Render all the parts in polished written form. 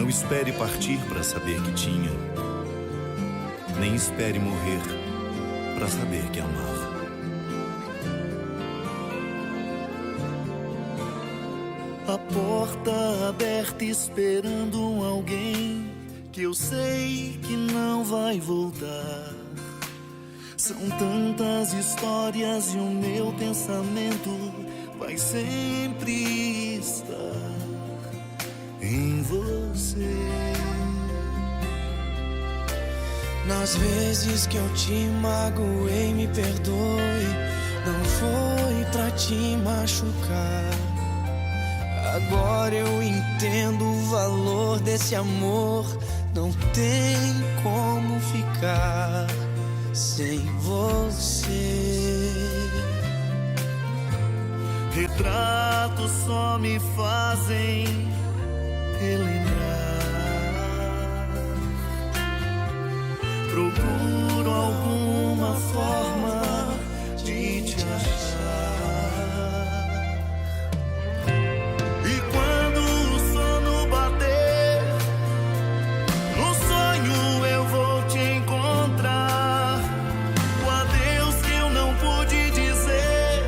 Não espere partir para saber que tinha, nem espere morrer para saber que amava. A porta aberta esperando alguém que eu sei que não vai voltar. São tantas histórias e o meu pensamento vai sempre estar em você. Nas vezes que eu te magoei, me perdoe. Não foi pra te machucar. Agora eu entendo o valor desse amor. Não tem como ficar sem você. Retratos só me fazem relembrar. Procuro alguma forma de te achar. E quando o sono bater, no sonho eu vou te encontrar. O adeus que eu não pude dizer,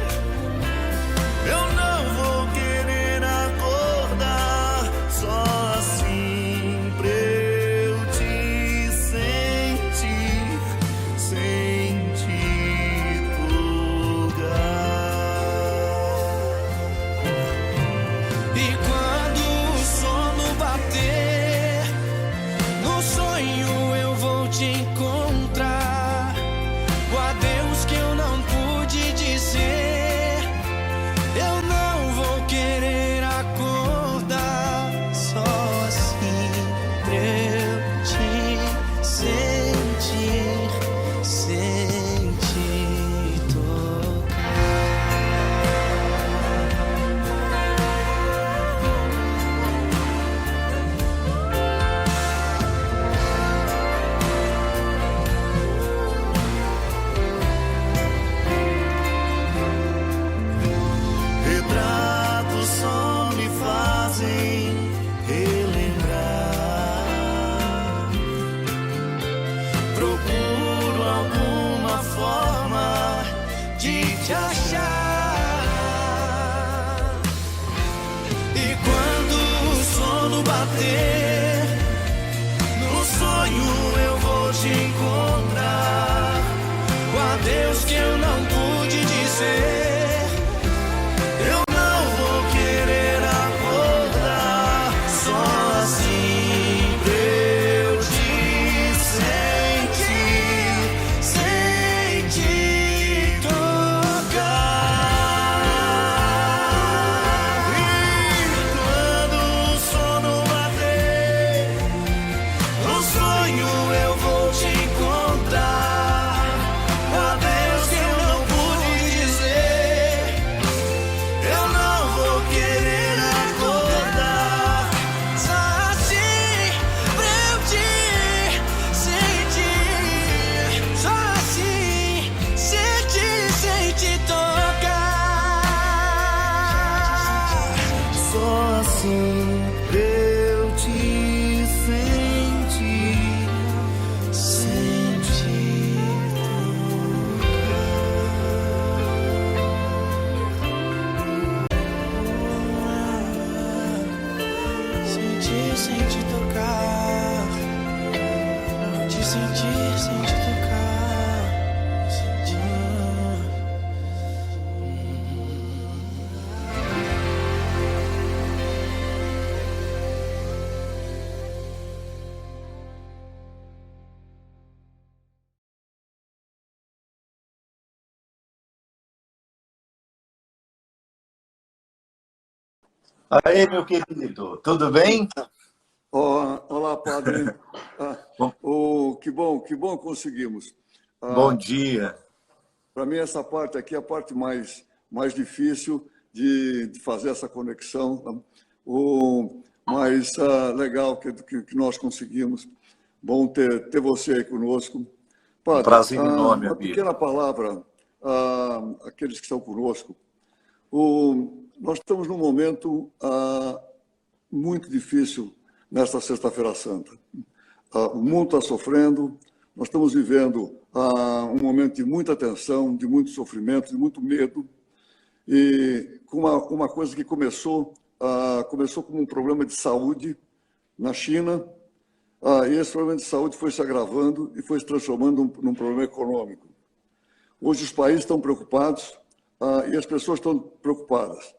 eu não vou querer acordar. Só assim pra eu te sentir, sem te tocar. E quando o sono bater, no sonho eu vou te encontrar. O adeus que eu não pude dizer, eu não vou querer acordar. Só assim pra eu te sentir, sem te tocar. Retratos só me fazem relembrar. Procuro alguma forma de te achar. E quando o sono bater, No sonho eu vou te encontrar. o adeus que eu não pude dizer, Eu não vou querer acordar. Só assim pra eu te sentir, sem te tocar. E quando o sono bater, no sonho eu vou te encontrar. O adeus que eu não pude dizer, eu não vou querer acordar. só assim pra eu te sentir, só assim sentir, sem te tocar. Só assim pra eu te sentir, sem te Sentir sem te tocar, te sentir sem te tocar, sentir. Aí, meu querido, tudo bem? Olá, padre. Que bom conseguimos. Bom dia. Para mim, essa parte aqui é a parte mais difícil de fazer essa conexão. Tá? Mas legal que nós conseguimos. Bom ter você aí conosco. Padre, Prazer enorme, uma amigo. pequena palavra àqueles que estão conosco. Nós estamos num momento muito difícil nesta Sexta-feira Santa. O mundo está sofrendo, nós estamos vivendo um momento de muita tensão, de muito sofrimento, de muito medo, e com uma coisa que começou como um problema de saúde na China, e esse problema de saúde foi se agravando e foi se transformando num problema econômico. Hoje os países estão preocupados e as pessoas estão preocupadas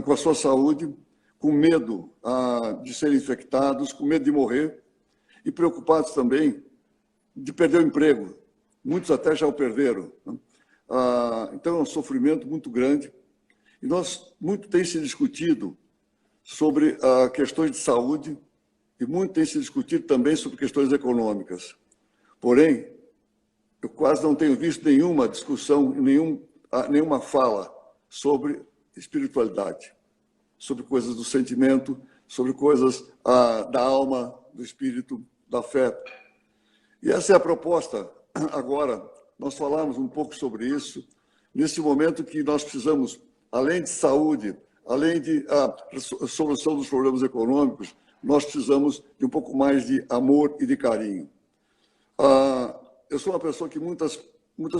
com a sua saúde, com medo de serem infectados, com medo de morrer e preocupados também de perder o emprego. Muitos até já o perderam, né? Então é um sofrimento muito grande. E muito tem se discutido sobre questões de saúde e muito tem se discutido também sobre questões econômicas. Porém, eu quase não tenho visto nenhuma discussão, nenhuma fala sobre espiritualidade, sobre coisas do sentimento, sobre coisas da alma, do espírito, da fé. E essa é a proposta. Agora, nós falamos um pouco sobre isso, nesse momento que nós precisamos, além de saúde, além de solução dos problemas econômicos, nós precisamos de um pouco mais de amor e de carinho. Eu sou uma pessoa que muitas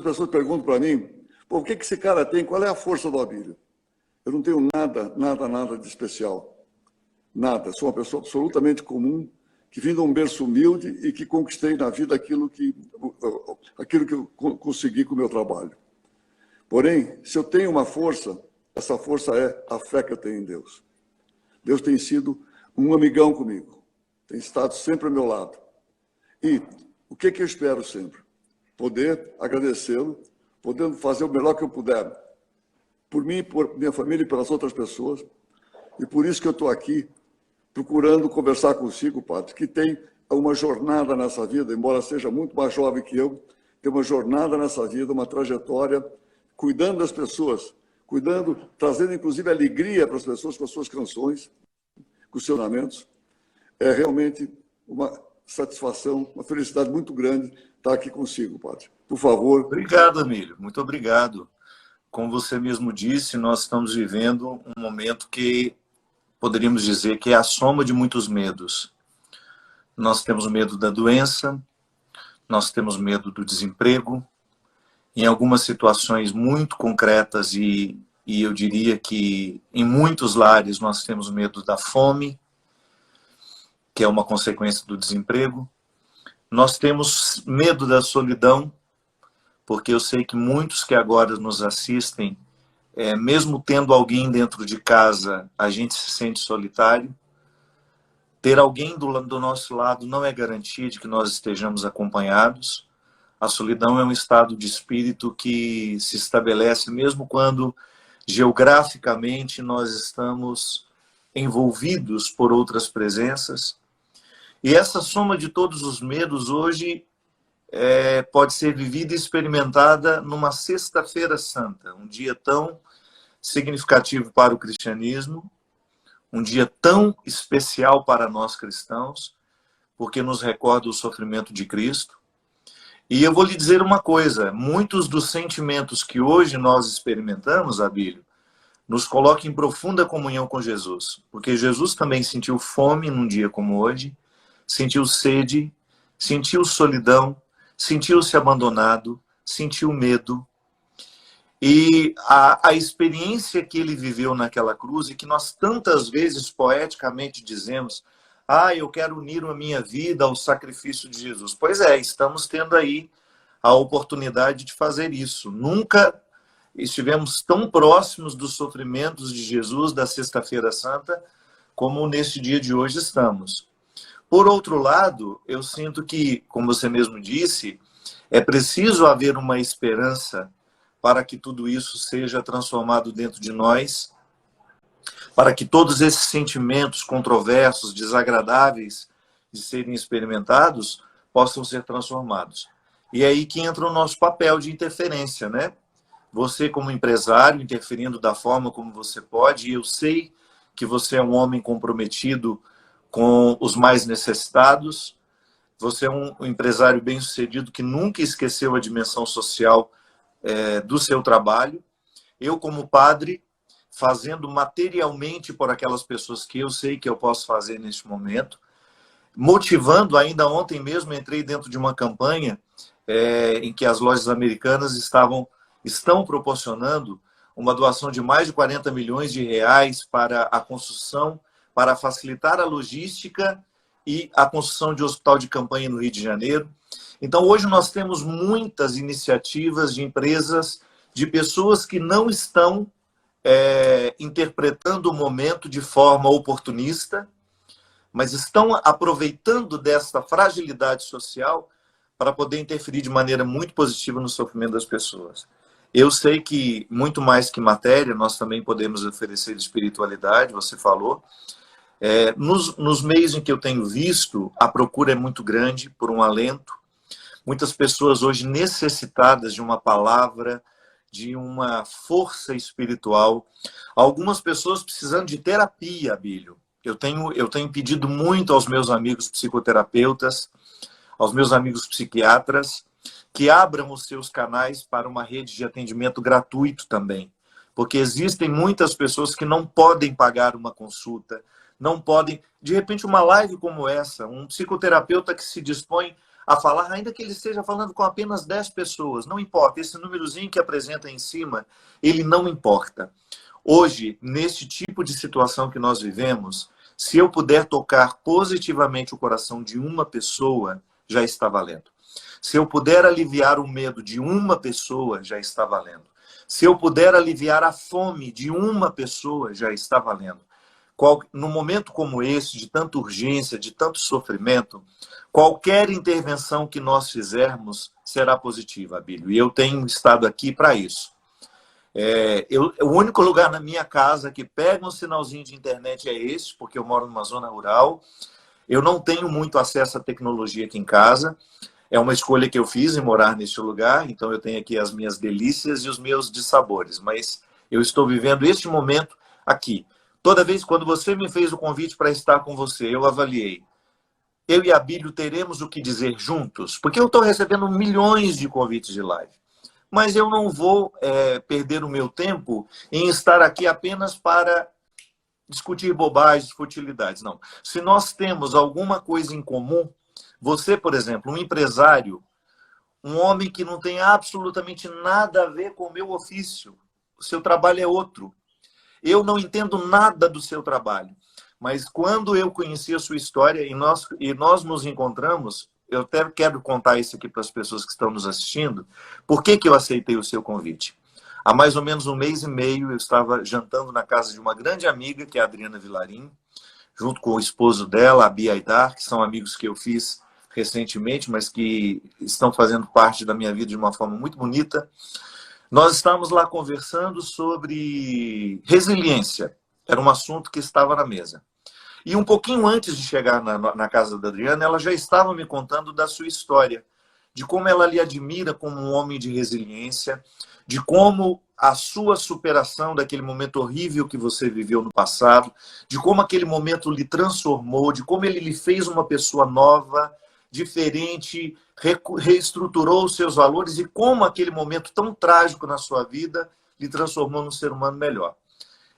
pessoas perguntam para mim, o que esse cara tem, qual é a força do Abílio? Eu não tenho nada de especial. Nada. Sou uma pessoa absolutamente comum, que vim de um berço humilde e que conquistei na vida aquilo que eu consegui com o meu trabalho. Porém, se eu tenho uma força, essa força é a fé que eu tenho em Deus. Deus tem sido um amigão comigo, tem estado sempre ao meu lado. E o que eu espero sempre? Poder agradecê-lo, podendo fazer o melhor que eu puder, por mim, por minha família e pelas outras pessoas. E por isso que eu estou aqui, procurando conversar consigo, Padre, que tem uma jornada nessa vida, embora seja muito mais jovem que eu, tem uma jornada nessa vida, uma trajetória, cuidando das pessoas, trazendo inclusive alegria para as pessoas com as suas canções, com os seus ornamentos. É realmente uma satisfação, uma felicidade muito grande estar aqui consigo, Padre. Por favor. Obrigado, Amílio. Muito obrigado. Como você mesmo disse, nós estamos vivendo um momento que poderíamos dizer que é a soma de muitos medos. Nós temos medo da doença, nós temos medo do desemprego, em algumas situações muito concretas e eu diria que em muitos lares nós temos medo da fome, que é uma consequência do desemprego. Nós temos medo da solidão, porque eu sei que muitos que agora nos assistem, mesmo tendo alguém dentro de casa, a gente se sente solitário. Ter alguém do nosso lado não é garantia de que nós estejamos acompanhados. A solidão é um estado de espírito que se estabelece mesmo quando, geograficamente, nós estamos envolvidos por outras presenças. E essa soma de todos os medos hoje pode ser vivida e experimentada numa Sexta-feira Santa, um dia tão significativo para o cristianismo, um dia tão especial para nós cristãos, porque nos recorda o sofrimento de Cristo. E eu vou lhe dizer uma coisa, muitos dos sentimentos que hoje nós experimentamos, Abílio, nos colocam em profunda comunhão com Jesus, porque Jesus também sentiu fome num dia como hoje, sentiu sede, sentiu solidão, sentiu-se abandonado, sentiu medo. E a experiência que ele viveu naquela cruz, e que nós tantas vezes poeticamente dizemos, eu quero unir a minha vida ao sacrifício de Jesus. Pois é, estamos tendo aí a oportunidade de fazer isso. Nunca estivemos tão próximos dos sofrimentos de Jesus da Sexta-feira Santa como neste dia de hoje estamos. Por outro lado, eu sinto que, como você mesmo disse, é preciso haver uma esperança para que tudo isso seja transformado dentro de nós, para que todos esses sentimentos controversos, desagradáveis de serem experimentados, possam ser transformados. E é aí que entra o nosso papel de interferência, né? Você, como empresário, interferindo da forma como você pode, e eu sei que você é um homem comprometido com os mais necessitados, você é um empresário bem-sucedido que nunca esqueceu a dimensão social do seu trabalho. Eu, como padre, fazendo materialmente por aquelas pessoas que eu sei que eu posso fazer neste momento, motivando. Ainda ontem mesmo entrei dentro de uma campanha em que as lojas americanas estão proporcionando uma doação de mais de 40 milhões de reais para a construção, para facilitar a logística e a construção de um hospital de campanha no Rio de Janeiro. Então, hoje nós temos muitas iniciativas de empresas, de pessoas que não estão interpretando o momento de forma oportunista, mas estão aproveitando dessa fragilidade social para poder interferir de maneira muito positiva no sofrimento das pessoas. Eu sei que, muito mais que matéria, nós também podemos oferecer espiritualidade, você falou. Nos meios em que eu tenho visto, a procura é muito grande por um alento. Muitas pessoas hoje necessitadas de uma palavra, de uma força espiritual. Algumas pessoas precisando de terapia, Abílio. Eu tenho pedido muito aos meus amigos psicoterapeutas, aos meus amigos psiquiatras, que abram os seus canais para uma rede de atendimento gratuito também. Porque existem muitas pessoas que não podem pagar uma consulta, não podem... De repente, uma live como essa, um psicoterapeuta que se dispõe a falar, ainda que ele esteja falando com apenas 10 pessoas, não importa. Esse númerozinho que apresenta em cima, ele não importa. Hoje, neste tipo de situação que nós vivemos, se eu puder tocar positivamente o coração de uma pessoa, já está valendo. Se eu puder aliviar o medo de uma pessoa, já está valendo. Se eu puder aliviar a fome de uma pessoa, já está valendo. No momento como esse, de tanta urgência, de tanto sofrimento, qualquer intervenção que nós fizermos será positiva, Abílio. E eu tenho estado aqui para isso. O único lugar na minha casa que pega um sinalzinho de internet é esse, porque eu moro numa zona rural. Eu não tenho muito acesso à tecnologia aqui em casa. É uma escolha que eu fiz em morar neste lugar, então eu tenho aqui as minhas delícias e os meus dissabores. Mas eu estou vivendo este momento aqui. Toda vez quando você me fez o convite para estar com você, eu avaliei. Eu e Abílio teremos o que dizer juntos, porque eu estou recebendo milhões de convites de live. Mas eu não vou perder o meu tempo em estar aqui apenas para discutir bobagens, futilidades. Não. Se nós temos alguma coisa em comum, você, por exemplo, um empresário, um homem que não tem absolutamente nada a ver com o meu ofício, o seu trabalho é outro. Eu não entendo nada do seu trabalho, mas quando eu conheci a sua história e nós nos encontramos, eu até quero contar isso aqui para as pessoas que estão nos assistindo. Por que eu aceitei o seu convite? Há mais ou menos 1 mês e meio, eu estava jantando na casa de uma grande amiga, que é a Adriana Vilarim, junto com o esposo dela, a Bia Aidar, que são amigos que eu fiz recentemente, mas que estão fazendo parte da minha vida de uma forma muito bonita. Nós estávamos lá conversando sobre resiliência. Era um assunto que estava na mesa. E um pouquinho antes de chegar na casa da Adriana, ela já estava me contando da sua história, de como ela lhe admira como um homem de resiliência, de como a sua superação daquele momento horrível que você viveu no passado, de como aquele momento lhe transformou, de como ele lhe fez uma pessoa nova, diferente, reestruturou os seus valores e como aquele momento tão trágico na sua vida lhe transformou num ser humano melhor.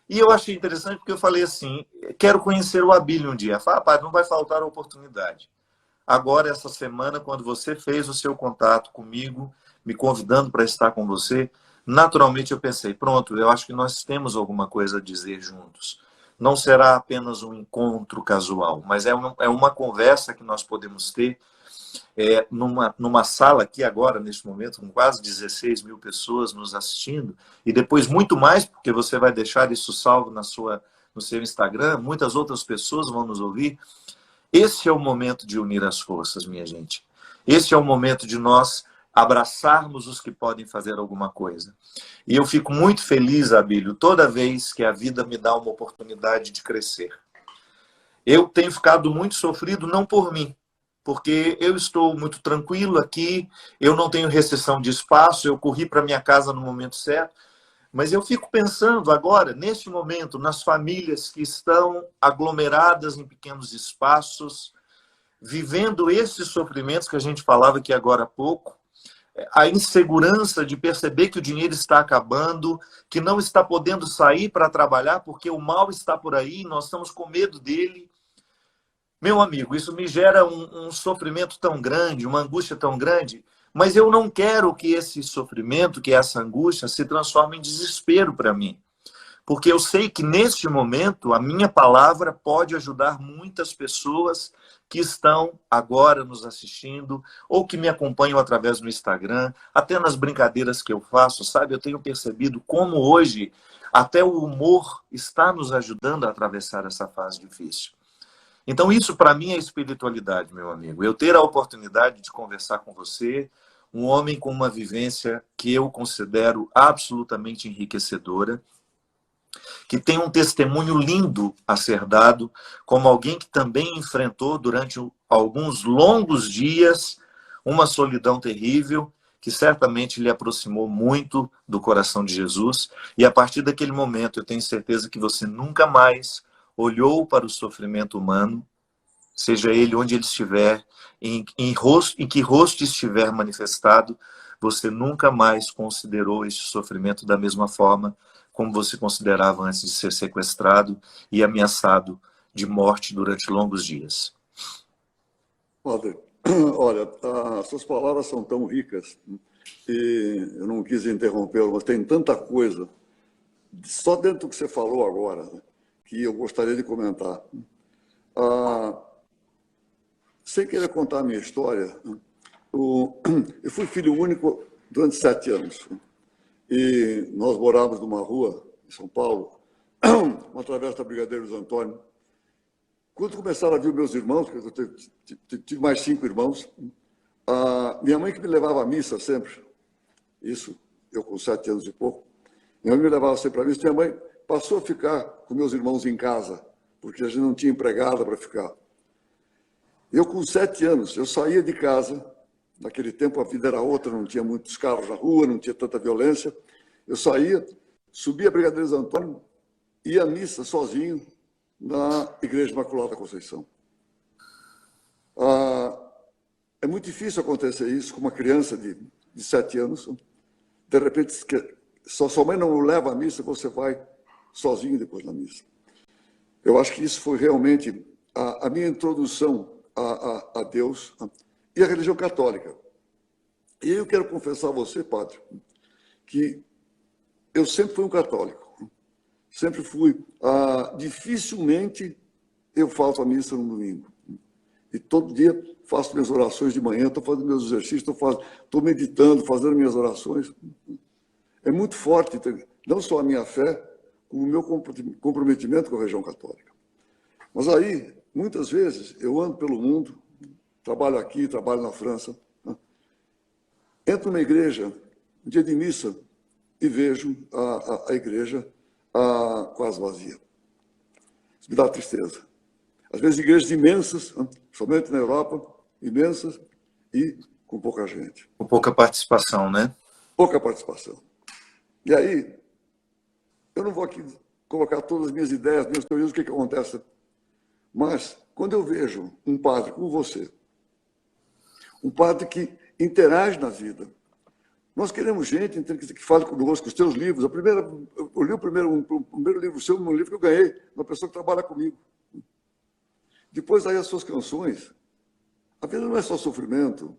E eu achei interessante porque eu falei assim, quero conhecer o Abílio um dia. Falei, rapaz, não vai faltar a oportunidade. Agora, essa semana, quando você fez o seu contato comigo, me convidando para estar com você, naturalmente eu pensei, pronto, eu acho que nós temos alguma coisa a dizer juntos. Não será apenas um encontro casual, mas é uma conversa que nós podemos ter numa sala aqui agora, neste momento, com quase 16 mil pessoas nos assistindo, e depois muito mais, porque você vai deixar isso salvo no seu Instagram, muitas outras pessoas vão nos ouvir. Esse é o momento de unir as forças, minha gente. Esse é o momento de nós abraçarmos os que podem fazer alguma coisa. E eu fico muito feliz, Abílio, toda vez que a vida me dá uma oportunidade de crescer. Eu tenho ficado muito sofrido, não por mim, porque eu estou muito tranquilo aqui, eu não tenho restrição de espaço, eu corri para minha casa no momento certo, mas eu fico pensando agora, neste momento, nas famílias que estão aglomeradas em pequenos espaços, vivendo esses sofrimentos que a gente falava aqui agora há pouco, a insegurança de perceber que o dinheiro está acabando, que não está podendo sair para trabalhar porque o mal está por aí, nós estamos com medo dele. Meu amigo, isso me gera um sofrimento tão grande, uma angústia tão grande, mas eu não quero que esse sofrimento, que essa angústia se transforme em desespero para mim. Porque eu sei que neste momento a minha palavra pode ajudar muitas pessoas que estão agora nos assistindo ou que me acompanham através do Instagram, até nas brincadeiras que eu faço, sabe? Eu tenho percebido como hoje até o humor está nos ajudando a atravessar essa fase difícil. Então isso para mim é espiritualidade, meu amigo. Eu ter a oportunidade de conversar com você, um homem com uma vivência que eu considero absolutamente enriquecedora, que tem um testemunho lindo a ser dado, como alguém que também enfrentou durante alguns longos dias uma solidão terrível, que certamente lhe aproximou muito do coração de Jesus. E a partir daquele momento, eu tenho certeza que você nunca mais olhou para o sofrimento humano, seja ele onde ele estiver, em que rosto estiver manifestado, você nunca mais considerou esse sofrimento da mesma forma como você considerava antes de ser sequestrado e ameaçado de morte durante longos dias. Padre, olha, as suas palavras são tão ricas e eu não quis interrompê-lo, mas tem tanta coisa, só dentro do que você falou agora, né, que eu gostaria de comentar. Sem querer contar a minha história, eu fui filho único durante 7 anos. E nós morávamos numa rua, em São Paulo, uma travessa da Brigadeiros Antônio. Quando começaram a vir meus irmãos, porque eu tive mais 5 irmãos, minha mãe que me levava à missa sempre, isso eu com 7 anos e pouco, minha mãe me levava sempre à missa, minha mãe passou a ficar com meus irmãos em casa, porque a gente não tinha empregada para ficar. Eu com 7 anos, eu saía de casa. Naquele tempo a vida era outra, não tinha muitos carros na rua, não tinha tanta violência. Eu saía, subia a Brigadeiros Antônio, ia à missa sozinho na Igreja Imaculada Conceição. É muito difícil acontecer isso com uma criança de 7 anos. De repente, sua mãe não o leva à missa, você vai sozinho depois na missa. Eu acho que isso foi realmente a minha introdução a Deus e a religião católica. E eu quero confessar a você, padre, que eu sempre fui um católico. Sempre fui. Dificilmente eu falto a missa no domingo. E todo dia faço minhas orações de manhã, estou fazendo meus exercícios, estou meditando, fazendo minhas orações. É muito forte, não só a minha fé, como o meu comprometimento com a religião católica. Mas aí, muitas vezes, eu ando pelo mundo, trabalho aqui, trabalho na França, né? Entro na igreja, no dia de missa, e vejo a igreja quase vazia. Isso me dá tristeza. Às vezes igrejas imensas, né? Somente na Europa, imensas e com pouca gente. Com pouca participação, né? Pouca participação. E aí, eu não vou aqui colocar todas as minhas ideias, minhas teorias, o que acontece, mas quando eu vejo um padre como você, um padre que interage na vida. Nós queremos gente que fale conosco, os teus livros. Eu li o primeiro livro seu, um livro que eu ganhei, uma pessoa que trabalha comigo. Depois aí as suas canções. A vida não é só sofrimento.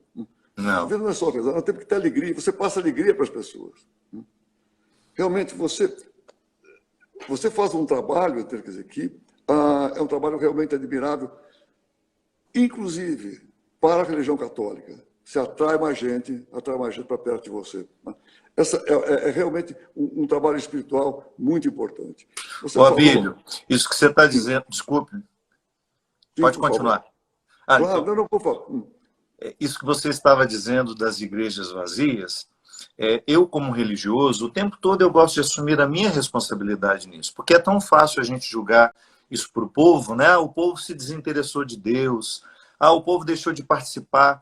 Não. A vida não é só pesar, nós temos que ter alegria. Você passa alegria para as pessoas. Realmente, você faz um trabalho, quer dizer, que é um trabalho realmente admirável, inclusive para a religião católica. Se atrai mais gente para perto de você. Essa é realmente um trabalho espiritual muito importante. Ô, Abílio, isso que você está dizendo, desculpe, Sim, pode continuar. Claro, Então, não, por favor. Isso que você estava dizendo das igrejas vazias, eu como religioso, o tempo todo eu gosto de assumir a minha responsabilidade nisso, porque é tão fácil a gente julgar isso para o povo, né? O povo se desinteressou de Deus, o povo deixou de participar.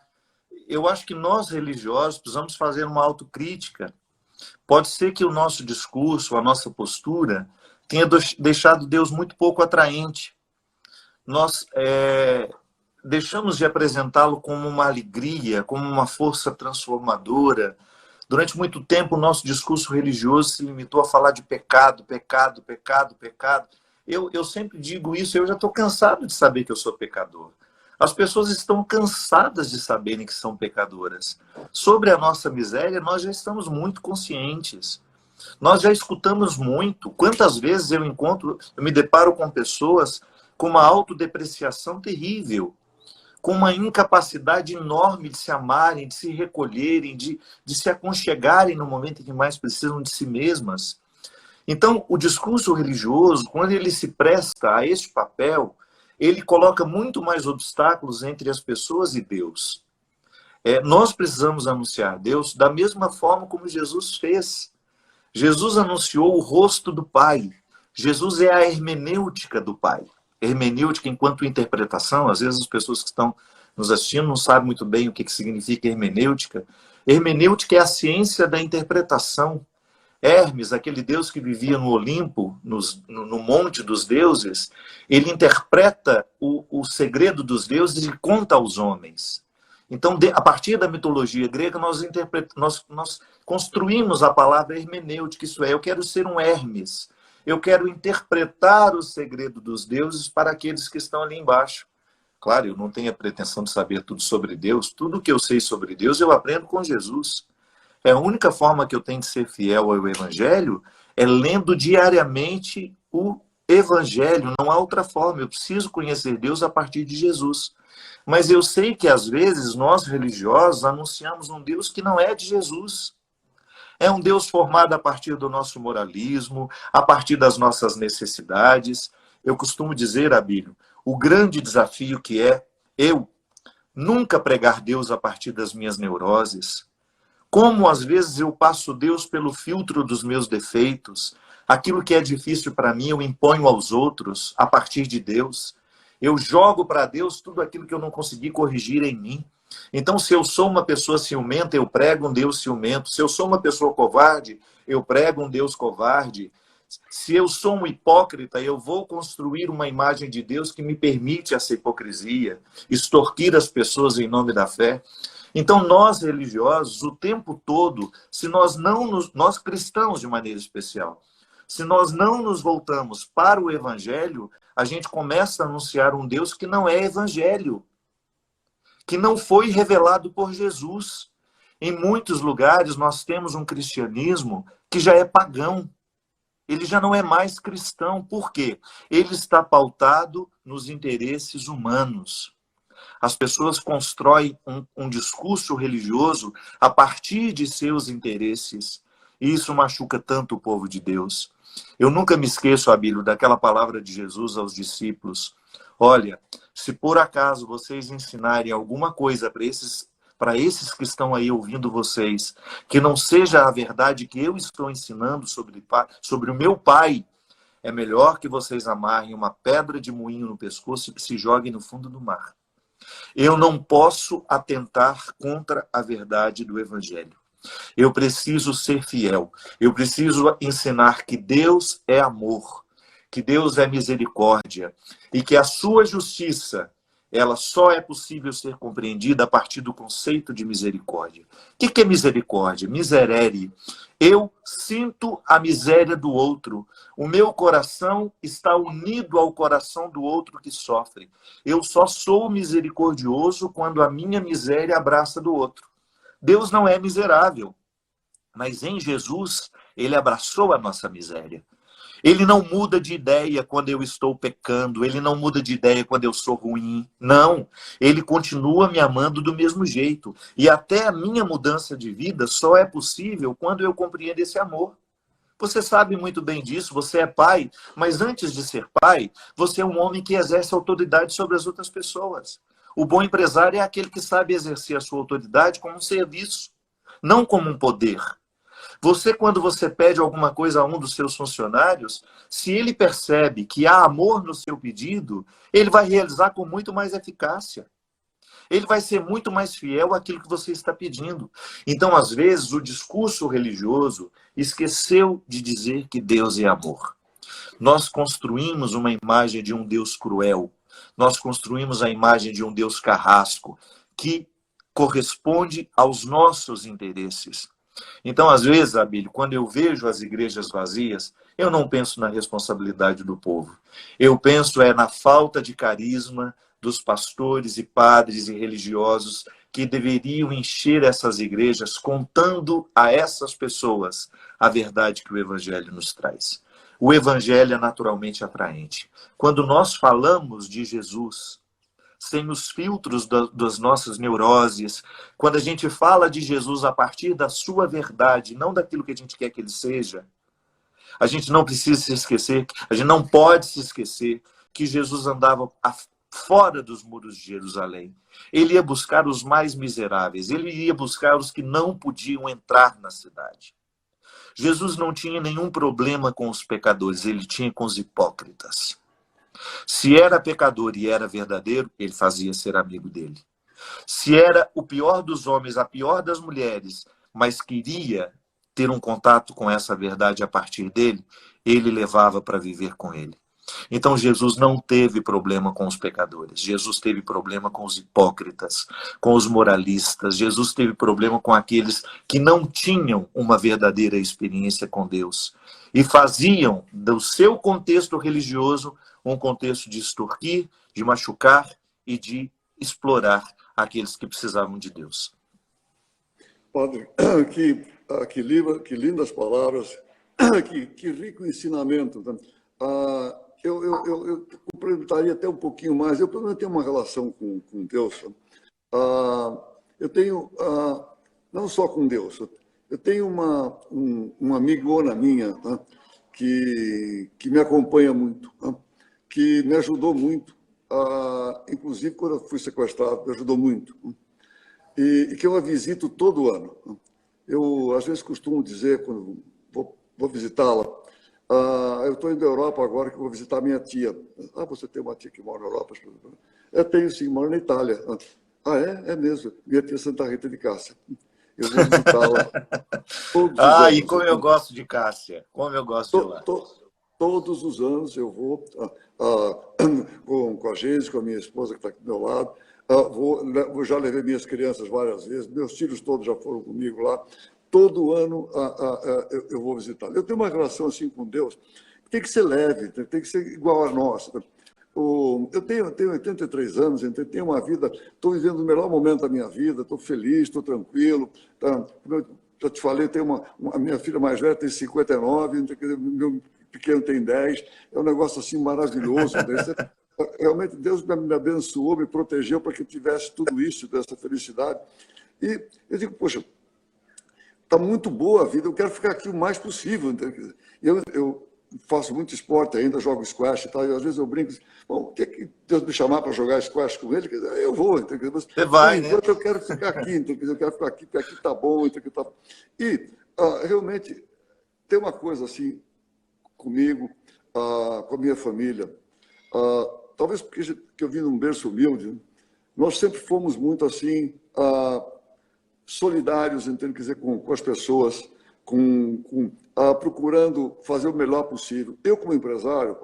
Eu acho que nós, religiosos, precisamos fazer uma autocrítica. Pode ser que o nosso discurso, a nossa postura, tenha deixado Deus muito pouco atraente. Nós deixamos de apresentá-lo como uma alegria, como uma força transformadora. Durante muito tempo, o nosso discurso religioso se limitou a falar de pecado, pecado, pecado, pecado. Eu sempre digo isso, eu já estou cansado de saber que eu sou pecador. As pessoas estão cansadas de saberem que são pecadoras. Sobre a nossa miséria, nós já estamos muito conscientes. Nós já escutamos muito. Quantas vezes eu me deparo com pessoas com uma autodepreciação terrível, com uma incapacidade enorme de se amarem, de se recolherem, de se aconchegarem no momento em que mais precisam de si mesmas. Então, o discurso religioso, quando ele se presta a este papel, ele coloca muito mais obstáculos entre as pessoas e Deus. Nós precisamos anunciar Deus da mesma forma como Jesus fez. Jesus anunciou o rosto do Pai. Jesus é a hermenêutica do Pai. Hermenêutica enquanto interpretação, às vezes as pessoas que estão nos assistindo não sabem muito bem o que significa hermenêutica. Hermenêutica é a ciência da interpretação. Hermes, aquele deus que vivia no Olimpo, no monte dos deuses, ele interpreta o segredo dos deuses e conta aos homens. Então, a partir da mitologia grega, nós construímos a palavra hermenêutica, isso é, eu quero ser um Hermes, eu quero interpretar o segredo dos deuses para aqueles que estão ali embaixo. Claro, eu não tenho a pretensão de saber tudo sobre Deus, tudo que eu sei sobre Deus eu aprendo com Jesus. A única forma que eu tenho de ser fiel ao Evangelho é lendo diariamente o Evangelho. Não há outra forma. Eu preciso conhecer Deus a partir de Jesus. Mas eu sei que, às vezes, nós religiosos anunciamos um Deus que não é de Jesus. É um Deus formado a partir do nosso moralismo, a partir das nossas necessidades. Eu costumo dizer, Abílio, o grande desafio que é eu nunca pregar Deus a partir das minhas neuroses. Como, às vezes, eu passo Deus pelo filtro dos meus defeitos. Aquilo que é difícil para mim, eu imponho aos outros a partir de Deus. Eu jogo para Deus tudo aquilo que eu não consegui corrigir em mim. Então, se eu sou uma pessoa ciumenta, eu prego um Deus ciumento. Se eu sou uma pessoa covarde, eu prego um Deus covarde. Se eu sou um hipócrita, eu vou construir uma imagem de Deus que me permite essa hipocrisia, extorquir as pessoas em nome da fé. Então, nós religiosos, o tempo todo, se nós cristãos de maneira especial, se nós não nos voltamos para o Evangelho, a gente começa a anunciar um Deus que não é Evangelho, que não foi revelado por Jesus. Em muitos lugares, nós temos um cristianismo que já é pagão. Ele já não é mais cristão. Por quê? Ele está pautado nos interesses humanos. As pessoas constroem um discurso religioso a partir de seus interesses. E isso machuca tanto o povo de Deus. Eu nunca me esqueço, Abílio, daquela palavra de Jesus aos discípulos. Olha, se por acaso vocês ensinarem alguma coisa para esses que estão aí ouvindo vocês, que não seja a verdade que eu estou ensinando sobre o meu Pai, é melhor que vocês amarrem uma pedra de moinho no pescoço e que se joguem no fundo do mar. Eu não posso atentar contra a verdade do Evangelho. Eu preciso ser fiel. Eu preciso ensinar que Deus é amor, que Deus é misericórdia e que a sua justiça, ela só é possível ser compreendida a partir do conceito de misericórdia. O que é misericórdia? Miserere. Eu sinto a miséria do outro. O meu coração está unido ao coração do outro que sofre. Eu só sou misericordioso quando a minha miséria abraça do outro. Deus não é miserável, mas em Jesus, ele abraçou a nossa miséria. Ele não muda de ideia quando eu estou pecando, ele não muda de ideia quando eu sou ruim. Não, ele continua me amando do mesmo jeito. E até a minha mudança de vida só é possível quando eu compreendo esse amor. Você sabe muito bem disso, você é pai, mas antes de ser pai, você é um homem que exerce autoridade sobre as outras pessoas. O bom empresário é aquele que sabe exercer a sua autoridade como um serviço, não como um poder. Você, quando você pede alguma coisa a um dos seus funcionários, se ele percebe que há amor no seu pedido, ele vai realizar com muito mais eficácia. Ele vai ser muito mais fiel àquilo que você está pedindo. Então, às vezes, o discurso religioso esqueceu de dizer que Deus é amor. Nós construímos uma imagem de um Deus cruel, Nós construímos a imagem de um Deus carrasco que corresponde aos nossos interesses. Então, às vezes, Abílio, quando eu vejo as igrejas vazias, eu não penso na responsabilidade do povo. Eu penso na falta de carisma dos pastores e padres e religiosos que deveriam encher essas igrejas contando a essas pessoas a verdade que o Evangelho nos traz. O Evangelho é naturalmente atraente. Quando nós falamos de Jesus, sem os filtros das nossas neuroses, quando a gente fala de Jesus a partir da sua verdade, não daquilo que a gente quer que ele seja, a gente não precisa se esquecer, a gente não pode se esquecer que Jesus andava fora dos muros de Jerusalém. Ele ia buscar os mais miseráveis, ele ia buscar os que não podiam entrar na cidade. Jesus não tinha nenhum problema com os pecadores, ele tinha com os hipócritas. Se era pecador e era verdadeiro, ele fazia ser amigo dele. Se era o pior dos homens, a pior das mulheres, mas queria ter um contato com essa verdade a partir dele, ele levava para viver com ele. Então Jesus não teve problema com os pecadores, Jesus teve problema com os hipócritas, com os moralistas, Jesus teve problema com aqueles que não tinham uma verdadeira experiência com Deus e faziam do seu contexto religioso um contexto de extorquir, de machucar e de explorar aqueles que precisavam de Deus. Padre, que lindas palavras, que rico ensinamento. Eu complementaria até um pouquinho mais. Eu, pelo menos, tenho uma relação com Deus. Eu tenho, não só com Deus, eu tenho uma amigona minha, que me acompanha muito, que me ajudou muito, inclusive quando eu fui sequestrado, me ajudou muito, e que eu a visito todo ano. Eu, às vezes, costumo dizer, quando vou visitá-la, eu estou indo à Europa agora, que vou visitar minha tia. Você tem uma tia que mora na Europa? Eu tenho, sim, moro na Itália. É? É mesmo. Minha tia Santa Rita de Cássia. Eu vou visitá-la todos os anos. E como eu gosto de Cássia. Como eu gosto de lá. Todos os anos eu vou com a Geise, com a minha esposa que está aqui do meu lado. Já levei minhas crianças várias vezes. Meus filhos todos já foram comigo lá. Todo ano eu vou visitar. Eu tenho uma relação assim com Deus que tem que ser leve, tem que ser igual a nossa. Eu tenho 83 anos, então tenho uma vida, estou vivendo o melhor momento da minha vida, estou feliz, estou tranquilo. Como eu já te falei, a minha filha mais velha tem 59, meu pequeno tem 10. É um negócio assim maravilhoso. Realmente Deus me abençoou, me protegeu para que eu tivesse tudo isso, dessa felicidade. E eu digo, poxa, está muito boa a vida, eu quero ficar aqui o mais possível. Eu faço muito esporte ainda, jogo squash e tal, e às vezes eu brinco, bom, o que Deus me chamar para jogar squash com ele? Eu vou. Você vai, né? Eu quero ficar aqui, eu quero ficar aqui, porque aqui está bom. E realmente tem uma coisa assim comigo, com a minha família, talvez porque eu vim num berço humilde, nós sempre fomos muito assim, solidários, entende? Quer dizer, com as pessoas, procurando fazer o melhor possível. Eu, como empresário,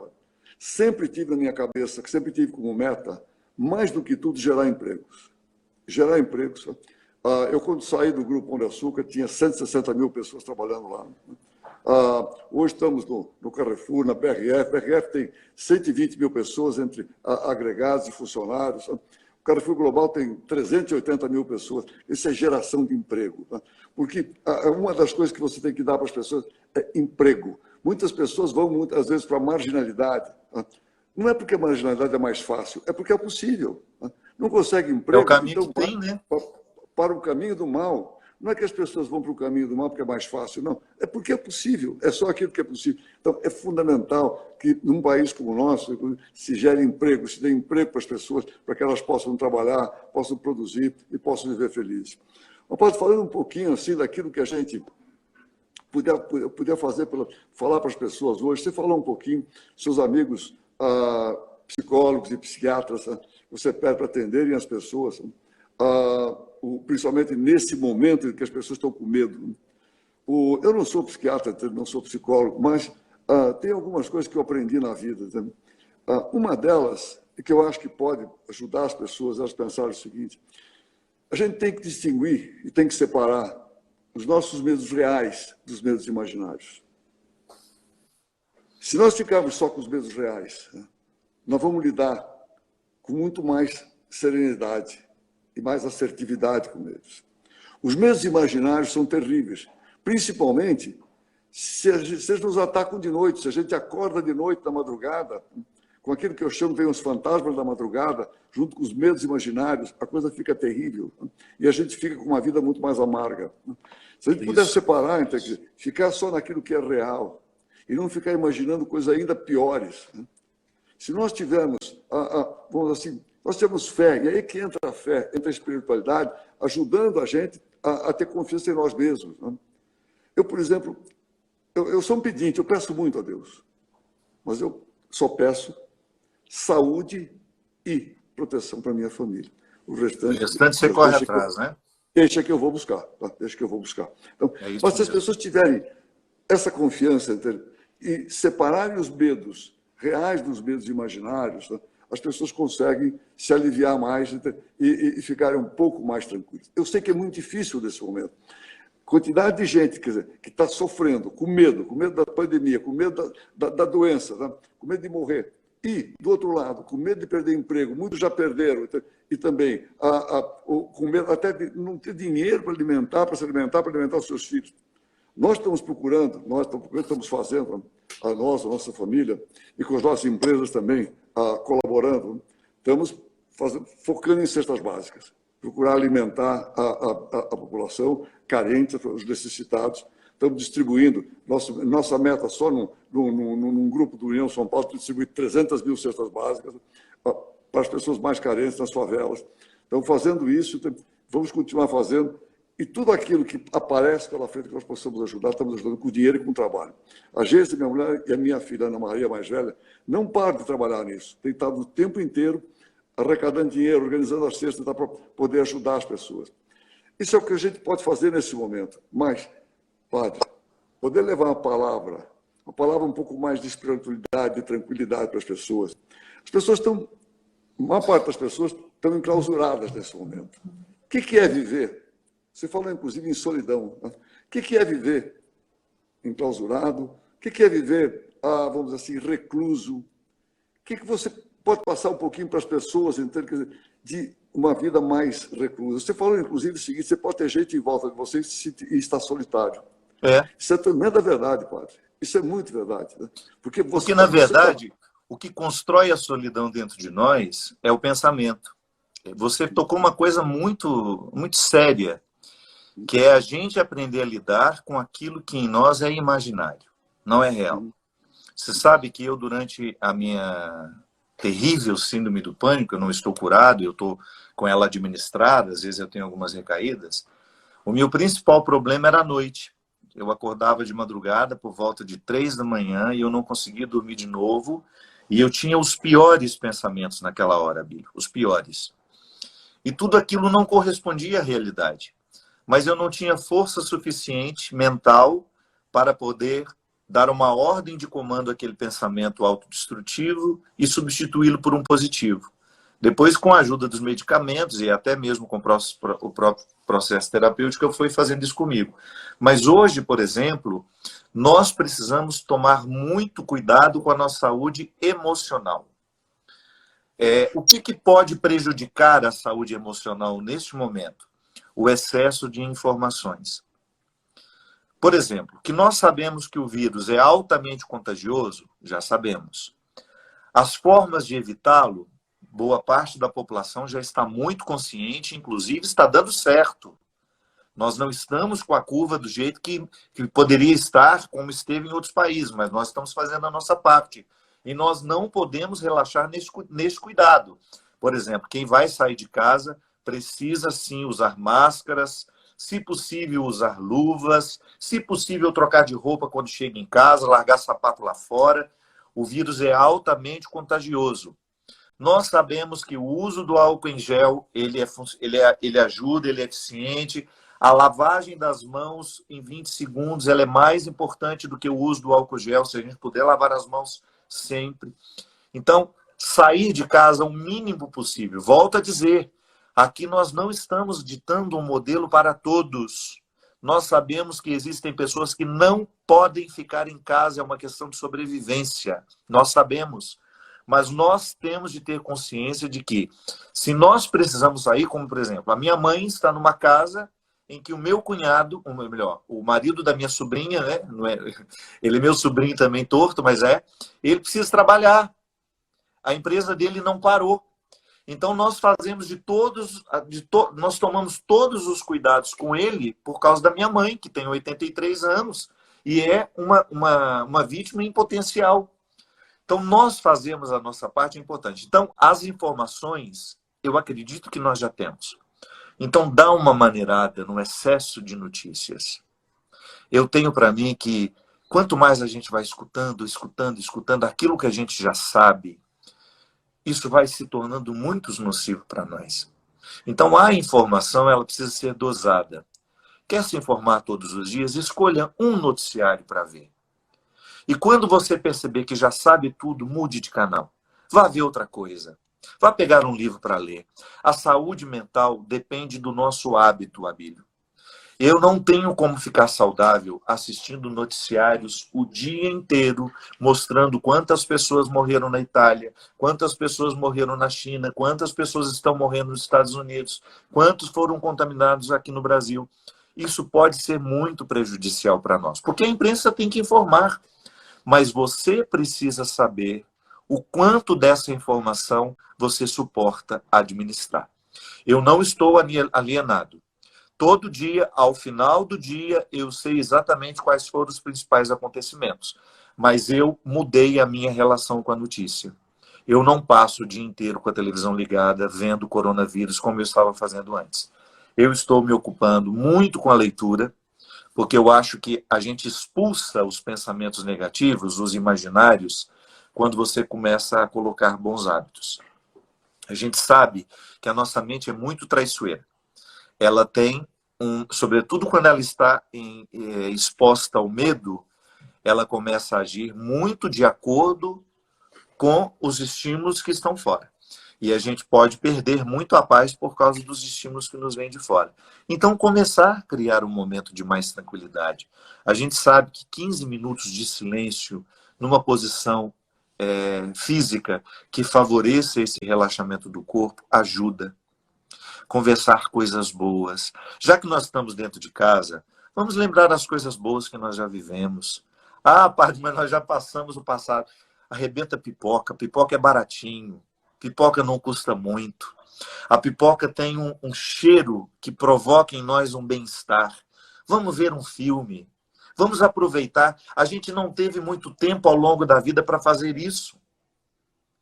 sempre tive na minha cabeça, sempre tive como meta, mais do que tudo, gerar empregos. Gerar empregos. Eu, quando saí do Grupo Pão de Açúcar, tinha 160 mil pessoas trabalhando lá. Hoje estamos no Carrefour, na BRF. A BRF tem 120 mil pessoas entre agregados e funcionários. O Carrefour Global tem 380 mil pessoas. Isso é geração de emprego. Porque uma das coisas que você tem que dar para as pessoas é emprego. Muitas pessoas vão, muitas vezes, para a marginalidade. Não é porque a marginalidade é mais fácil, é porque é possível. Não consegue emprego. É o caminho que tem, né? Para o caminho do mal. Não é que as pessoas vão para o caminho do mal porque é mais fácil, não. É porque é possível, é só aquilo que é possível. Então, é fundamental que, num país como o nosso, se gere emprego, se dê emprego para as pessoas, para que elas possam trabalhar, possam produzir e possam viver felizes. Mas, Padre, falando um pouquinho assim daquilo que a gente puder fazer, falar para as pessoas hoje, você falou um pouquinho, seus amigos psicólogos e psiquiatras, você pede para atenderem as pessoas, principalmente nesse momento em que as pessoas estão com medo. Eu não sou psiquiatra, não sou psicólogo, mas tem algumas coisas que eu aprendi na vida. Uma delas, e que eu acho que pode ajudar as pessoas a pensarem o seguinte: a gente tem que distinguir e tem que separar os nossos medos reais dos medos imaginários. Se nós ficarmos só com os medos reais, nós vamos lidar com muito mais serenidade e mais assertividade com eles. Os medos imaginários são terríveis, principalmente se eles nos atacam de noite, se a gente acorda de noite, na madrugada, com aquilo que eu chamo de os fantasmas da madrugada, junto com os medos imaginários, a coisa fica terrível. E a gente fica com uma vida muito mais amarga. Se a gente puder separar, então, ficar só naquilo que é real e não ficar imaginando coisas ainda piores. Se nós tivermos, vamos assim, nós temos fé, e aí que entra a fé, entra a espiritualidade, ajudando a gente a ter confiança em nós mesmos. Eu, por exemplo, eu sou um pedinte, eu peço muito a Deus, mas eu só peço saúde e proteção para minha família. O restante você corre atrás, né? Deixa que eu vou buscar, tá? Deixa que eu vou buscar. Então, mas se as pessoas tiverem essa confiança e separarem os medos reais dos medos imaginários, tá? As pessoas conseguem se aliviar mais e ficarem um pouco mais tranquilas. Eu sei que é muito difícil nesse momento. Quantidade de gente, quer dizer, que está sofrendo, com medo da pandemia, com medo da doença, tá? Com medo de morrer. E, do outro lado, com medo de perder emprego, muitos já perderam, e também com medo até de não ter dinheiro para se alimentar, para alimentar os seus filhos. Nós estamos procurando, estamos fazendo, a nossa família, e com as nossas empresas também, colaborando, estamos focando em cestas básicas, procurar alimentar a população carente, os necessitados. Estamos distribuindo, nossa meta só num grupo do União São Paulo, distribuir 300 mil cestas básicas para as pessoas mais carentes nas favelas. Estamos fazendo isso, vamos continuar fazendo, e tudo aquilo que aparece pela frente que nós possamos ajudar, estamos ajudando com dinheiro e com trabalho. A Geice, minha mulher, e a minha filha, Ana Maria, mais velha, não param de trabalhar nisso. Tem estado o tempo inteiro arrecadando dinheiro, organizando as cestas para poder ajudar as pessoas. Isso é o que a gente pode fazer nesse momento. Mas, padre, poder levar uma palavra um pouco mais de espiritualidade, de tranquilidade para as pessoas. As pessoas estão, a maior parte das pessoas estão enclausuradas nesse momento. O que é viver? Você falou, inclusive, em solidão. Né? O que é viver enclausurado? O que é viver, vamos dizer assim, recluso? O que você pode passar um pouquinho para as pessoas, de uma vida mais reclusa? Você falou, inclusive, o seguinte: você pode ter gente em volta de você e estar solitário. Isso é tremenda verdade, padre. Isso é muito verdade. Né? Porque na verdade, o que constrói a solidão dentro de nós é o pensamento. Você tocou uma coisa muito, muito séria, que é a gente aprender a lidar com aquilo que em nós é imaginário, não é real. Você sabe que eu, durante a minha terrível síndrome do pânico, eu não estou curado, eu estou com ela administrada, às vezes eu tenho algumas recaídas, o meu principal problema era a noite. Eu acordava de madrugada por volta de 3 da manhã e eu não conseguia dormir de novo, e eu tinha os piores pensamentos naquela hora, Bíblia, os piores. E tudo aquilo não correspondia à realidade. Mas eu não tinha força suficiente mental para poder dar uma ordem de comando àquele pensamento autodestrutivo e substituí-lo por um positivo. Depois, com a ajuda dos medicamentos e até mesmo com o próprio processo terapêutico, eu fui fazendo isso comigo. Mas hoje, por exemplo, nós precisamos tomar muito cuidado com a nossa saúde emocional. O que pode prejudicar a saúde emocional neste momento? O excesso de informações. Por exemplo, que nós sabemos que o vírus é altamente contagioso, já sabemos. As formas de evitá-lo, boa parte da população já está muito consciente, inclusive está dando certo. Nós não estamos com a curva do jeito que poderia estar, como esteve em outros países, mas nós estamos fazendo a nossa parte. E nós não podemos relaxar nesse cuidado. Por exemplo, quem vai sair de casa precisa sim usar máscaras, se possível usar luvas, se possível trocar de roupa quando chega em casa, largar sapato lá fora. O vírus é altamente contagioso. Nós sabemos que o uso do álcool em gel, ele ajuda, ele é eficiente. A lavagem das mãos em 20 segundos, ela é mais importante do que o uso do álcool gel, se a gente puder lavar as mãos sempre. Então, sair de casa o mínimo possível. Volto a dizer, aqui nós não estamos ditando um modelo para todos. Nós sabemos que existem pessoas que não podem ficar em casa, é uma questão de sobrevivência. Nós sabemos. Mas nós temos de ter consciência de que, se nós precisamos sair, como por exemplo, a minha mãe está numa casa em que o meu cunhado, ou melhor, o marido da minha sobrinha, né, não é, ele é meu sobrinho também torto, mas ele precisa trabalhar. A empresa dele não parou. Então nós fazemos nós tomamos todos os cuidados com ele por causa da minha mãe, que tem 83 anos e é uma vítima em potencial. Então nós fazemos a nossa parte, é importante. Então as informações, eu acredito que nós já temos. Então dá uma maneirada no excesso de notícias. Eu tenho para mim que quanto mais a gente vai escutando aquilo que a gente já sabe, isso vai se tornando muito nocivo para nós. Então, a informação ela precisa ser dosada. Quer se informar todos os dias? Escolha um noticiário para ver. E quando você perceber que já sabe tudo, mude de canal. Vá ver outra coisa. Vá pegar um livro para ler. A saúde mental depende do nosso hábito, Abílio. Eu não tenho como ficar saudável assistindo noticiários o dia inteiro, mostrando quantas pessoas morreram na Itália, quantas pessoas morreram na China, quantas pessoas estão morrendo nos Estados Unidos, quantos foram contaminados aqui no Brasil. Isso pode ser muito prejudicial para nós, porque a imprensa tem que informar, mas você precisa saber o quanto dessa informação você suporta administrar. Eu não estou alienado. Todo dia, ao final do dia, eu sei exatamente quais foram os principais acontecimentos. Mas eu mudei a minha relação com a notícia. Eu não passo o dia inteiro com a televisão ligada, vendo o coronavírus, como eu estava fazendo antes. Eu estou me ocupando muito com a leitura, porque eu acho que a gente expulsa os pensamentos negativos, os imaginários, quando você começa a colocar bons hábitos. A gente sabe que a nossa mente é muito traiçoeira. Ela tem, sobretudo quando ela está exposta ao medo, ela começa a agir muito de acordo com os estímulos que estão fora. E a gente pode perder muito a paz por causa dos estímulos que nos vêm de fora. Então, começar a criar um momento de mais tranquilidade. A gente sabe que 15 minutos de silêncio numa posição física que favoreça esse relaxamento do corpo ajuda. Conversar coisas boas. Já que nós estamos dentro de casa, vamos lembrar as coisas boas que nós já vivemos. Ah, padre, mas nós já passamos o passado. Arrebenta pipoca. Pipoca é baratinho. Pipoca não custa muito. A pipoca tem um cheiro que provoca em nós um bem-estar. Vamos ver um filme. Vamos aproveitar. A gente não teve muito tempo ao longo da vida para fazer isso.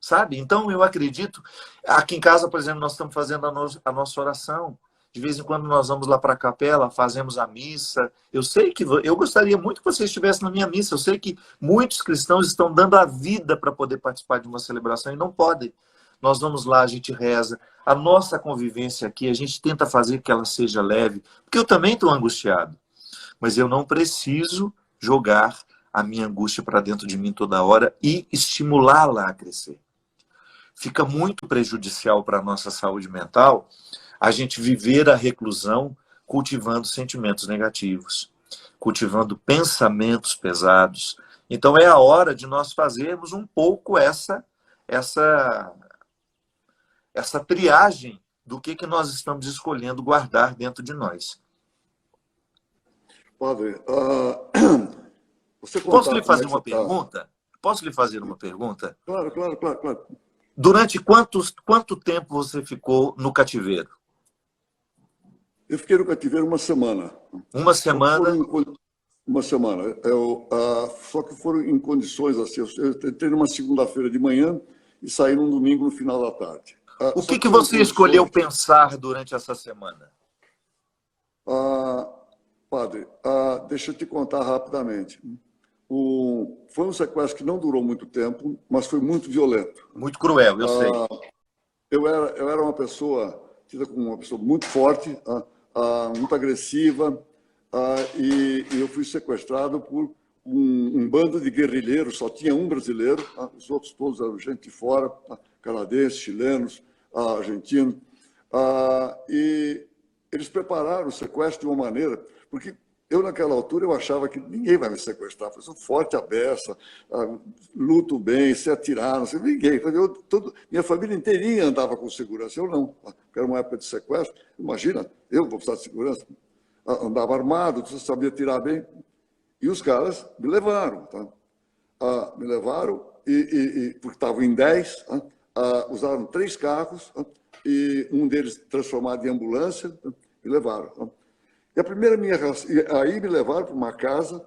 Sabe? Então, eu acredito... Aqui em casa, por exemplo, nós estamos fazendo a nossa oração. De vez em quando nós vamos lá para a capela, fazemos a missa. Eu sei que... Eu gostaria muito que você estivesse na minha missa. Eu sei que muitos cristãos estão dando a vida para poder participar de uma celebração e não podem. Nós vamos lá, a gente reza. A nossa convivência aqui, a gente tenta fazer que ela seja leve. Porque eu também estou angustiado. Mas eu não preciso jogar a minha angústia para dentro de mim toda hora e estimulá-la a crescer. Fica muito prejudicial para a nossa saúde mental a gente viver a reclusão cultivando sentimentos negativos, cultivando pensamentos pesados. Então é a hora de nós fazermos um pouco essa triagem do que nós estamos escolhendo guardar dentro de nós. Padre, Posso lhe fazer uma pergunta? Posso lhe fazer uma pergunta? Claro. Durante quanto tempo você ficou no cativeiro? Eu fiquei no cativeiro uma semana. Uma semana? Uma semana. Só que foram em condições assim. Eu entrei numa segunda-feira de manhã e saí num domingo no final da tarde. O que você escolheu pensar durante essa semana? Padre, deixa eu te contar rapidamente. Foi um sequestro que não durou muito tempo, mas foi muito violento. Muito cruel, eu sei. Eu era uma pessoa, tida como uma pessoa muito forte, muito agressiva, e eu fui sequestrado por um bando de guerrilheiros, só tinha um brasileiro, os outros todos eram gente de fora, canadenses, chilenos, argentinos, e eles prepararam o sequestro de uma maneira, porque eu, naquela altura, eu achava que ninguém vai me sequestrar. Eu sou forte a beça, luto bem, se atirar, não sei, ninguém. Minha família inteirinha andava com segurança. Eu não. Era uma época de sequestro. Imagina, eu vou precisar de segurança. Andava armado, sabia atirar bem. E os caras me levaram. Tá? Me levaram, porque estavam em 10, usaram 3 carros, e um deles transformado em ambulância, me levaram. Tá? E a primeira aí me levaram para uma casa,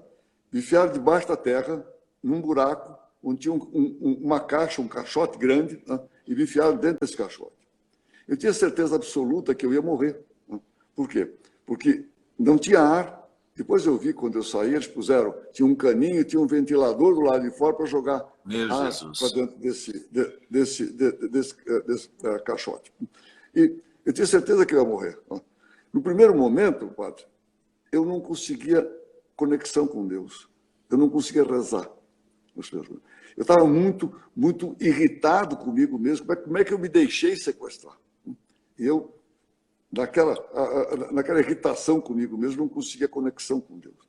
me enfiaram debaixo da terra, num buraco, onde tinha uma caixa, um caixote grande, né? E me enfiaram dentro desse caixote. Eu tinha certeza absoluta que eu ia morrer. Né? Por quê? Porque não tinha ar. Depois eu vi, quando eu saí, eles tinha um caninho, tinha um ventilador do lado de fora para jogar ar para dentro desse caixote. E eu tinha certeza que eu ia morrer. Né? No primeiro momento, padre, eu não conseguia conexão com Deus. Eu não conseguia rezar. Eu estava muito, muito irritado comigo mesmo. Como é que eu me deixei sequestrar? E eu, naquela irritação comigo mesmo, não conseguia conexão com Deus.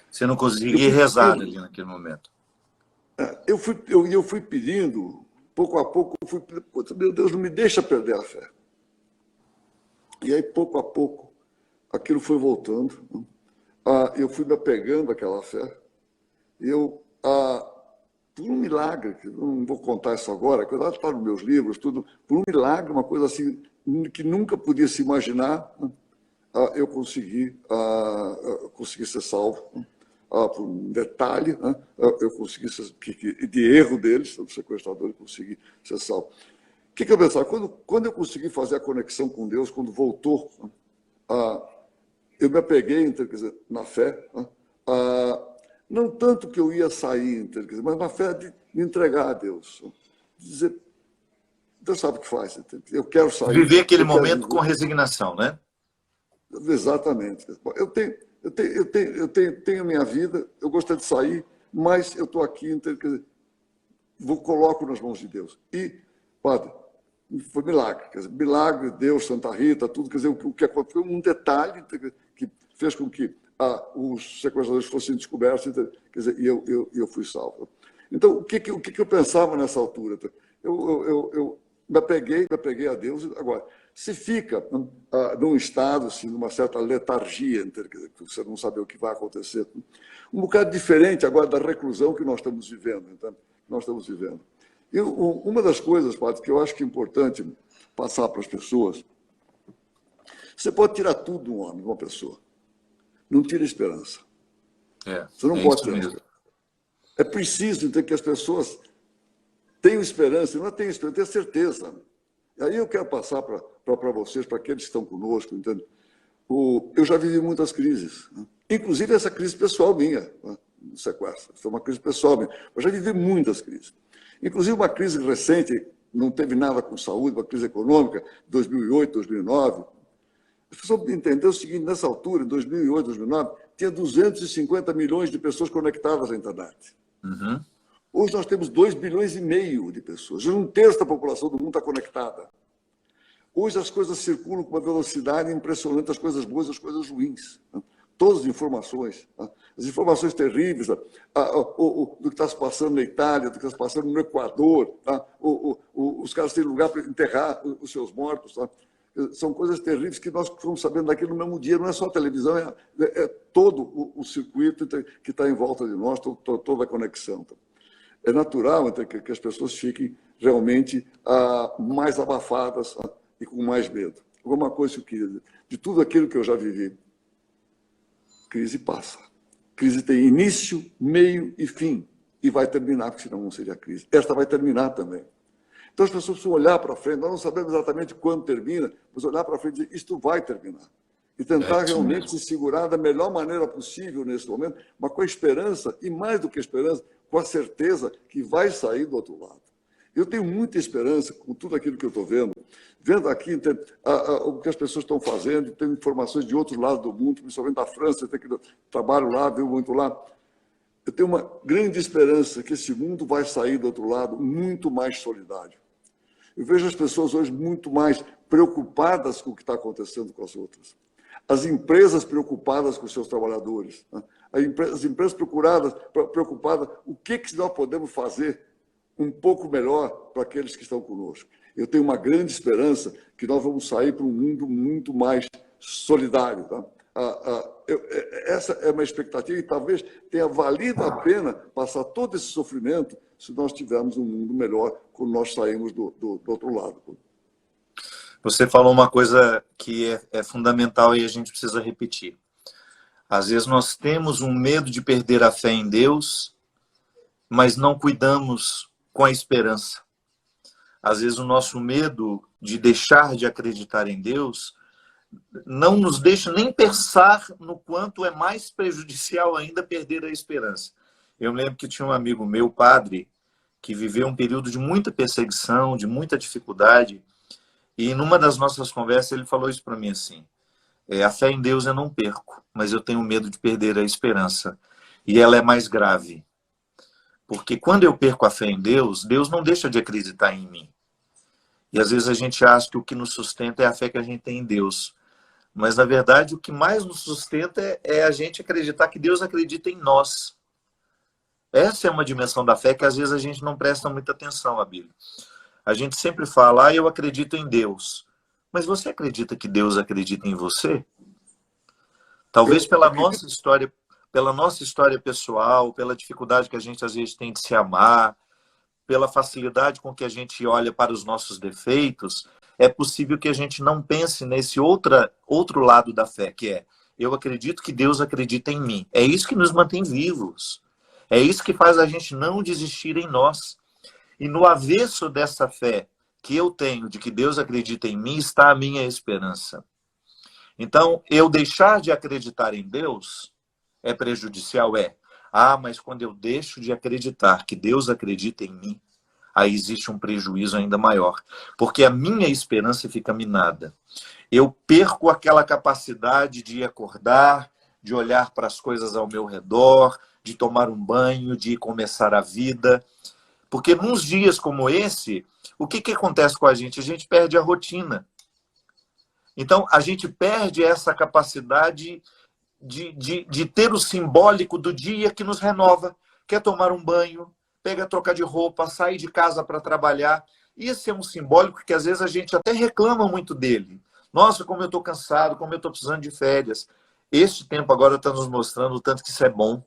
Você não conseguia rezar ali naquele momento? Eu fui pedindo, pouco a pouco, meu Deus, não me deixa perder a fé. E aí, pouco a pouco, aquilo foi voltando. Eu fui me apegando àquela fé. Por um milagre, que não vou contar isso agora, que está nos meus livros, tudo, por um milagre, uma coisa assim, que nunca podia se imaginar, eu consegui ser salvo. Por um detalhe, eu consegui de erro deles, do sequestrador, eu consegui ser salvo. O que eu pensava? Quando eu consegui fazer a conexão com Deus, quando voltou, eu me apeguei, quer dizer, na fé, não tanto que eu ia sair, quer dizer, mas na fé de me entregar a Deus. De dizer, Deus sabe o que faz, eu quero sair. Viver aquele momento com resignação, né? Exatamente. Eu tenho a minha vida, eu gostaria de sair, mas eu estou aqui, quer dizer, coloco nas mãos de Deus. E, padre, foi milagre, quer dizer, milagre, Deus, Santa Rita, tudo, quer dizer, o que aconteceu, um detalhe que fez com que os sequestradores fossem descobertos, quer dizer, e eu fui salvo. Então, o que eu pensava nessa altura? Eu me apeguei a Deus. Agora, se fica num estado, assim, numa certa letargia, quer dizer, você não sabe o que vai acontecer, um bocado diferente agora da reclusão que nós estamos vivendo. Então, uma das coisas, padre, que eu acho que é importante passar para as pessoas, você pode tirar tudo de um homem, de uma pessoa. Não tira a esperança. Você não pode tirar a esperança. É preciso então, que as pessoas tenham esperança, não tenham esperança, tenham certeza. E aí eu quero passar para vocês, para aqueles que estão conosco, entende? Eu já vivi muitas crises, né? Inclusive essa crise pessoal minha, né? Do sequestro. Foi uma crise pessoal minha. Eu já vivi muitas crises. Inclusive uma crise recente, não teve nada com saúde, uma crise econômica, 2008, 2009. As pessoas entenderam o seguinte, nessa altura, em 2008, 2009, tinha 250 milhões de pessoas conectadas à internet. Uhum. Hoje nós temos 2,5 bilhões de pessoas. Um terço da população do mundo está conectada. Hoje as coisas circulam com uma velocidade impressionante, as coisas boas e as coisas ruins. Todas as informações terríveis, do que está se passando na Itália, do que está se passando no Equador, os caras têm lugar para enterrar os seus mortos. Tá? São coisas terríveis que nós ficamos sabendo daqui no mesmo dia. Não é só a televisão, é todo o circuito que está em volta de nós, toda a conexão. Tá? É natural que as pessoas fiquem realmente mais abafadas e com mais medo. Alguma coisa que eu queria dizer. De tudo aquilo que eu já vivi, crise passa. Crise tem início, meio e fim. E vai terminar, porque senão não seria crise. Esta vai terminar também. Então as pessoas precisam olhar para frente. Nós não sabemos exatamente quando termina, mas olhar para frente e dizer, isto vai terminar. E tentar realmente se segurar da melhor maneira possível nesse momento, mas com a esperança, e mais do que a esperança, com a certeza que vai sair do outro lado. Eu tenho muita esperança com tudo aquilo que eu estou vendo aqui o que as pessoas estão fazendo, tenho informações de outros lados do mundo, principalmente da França, eu trabalho lá, vejo muito lá. Eu tenho uma grande esperança que esse mundo vai sair do outro lado muito mais solidário. Eu vejo as pessoas hoje muito mais preocupadas com o que está acontecendo com as outras. As empresas preocupadas com os seus trabalhadores. Né? As empresas preocupadas o que nós podemos fazer um pouco melhor para aqueles que estão conosco. Eu tenho uma grande esperança que nós vamos sair para um mundo muito mais solidário. Tá? Essa é uma expectativa e talvez tenha valido a pena passar todo esse sofrimento se nós tivermos um mundo melhor quando nós saímos do outro lado. Você falou uma coisa que é fundamental e a gente precisa repetir. Às vezes nós temos um medo de perder a fé em Deus, mas não cuidamos com a esperança. Às vezes o nosso medo de deixar de acreditar em Deus não nos deixa nem pensar no quanto é mais prejudicial ainda perder a esperança. Eu me lembro que tinha um amigo meu, padre, que viveu um período de muita perseguição, de muita dificuldade, e numa das nossas conversas ele falou isso para mim assim: a fé em Deus eu não perco, mas eu tenho medo de perder a esperança. E ela é mais grave. Porque quando eu perco a fé em Deus, Deus não deixa de acreditar em mim. E às vezes a gente acha que o que nos sustenta é a fé que a gente tem em Deus. Mas, na verdade, o que mais nos sustenta é a gente acreditar que Deus acredita em nós. Essa é uma dimensão da fé que às vezes a gente não presta muita atenção, Abílio. A gente sempre fala, eu acredito em Deus. Mas você acredita que Deus acredita em você? Talvez pela nossa história pessoal, pela dificuldade que a gente às vezes tem de se amar, pela facilidade com que a gente olha para os nossos defeitos, é possível que a gente não pense nesse outro lado da fé, que é, eu acredito que Deus acredita em mim. É isso que nos mantém vivos. É isso que faz a gente não desistir em nós. E no avesso dessa fé que eu tenho, de que Deus acredita em mim, está a minha esperança. Então, eu deixar de acreditar em Deus é prejudicial? Mas quando eu deixo de acreditar que Deus acredita em mim, aí existe um prejuízo ainda maior. Porque a minha esperança fica minada. Eu perco aquela capacidade de acordar, de olhar para as coisas ao meu redor, de tomar um banho, de começar a vida. Porque nos dias como esse, o que acontece com a gente? A gente perde a rotina. Então, a gente perde essa capacidade de ter o simbólico do dia que nos renova. Quer tomar um banho, pega trocar de roupa, sair de casa para trabalhar. Esse é um simbólico que às vezes a gente até reclama muito dele. Nossa, como eu estou cansado, como eu estou precisando de férias. Este tempo agora está nos mostrando o tanto que isso é bom,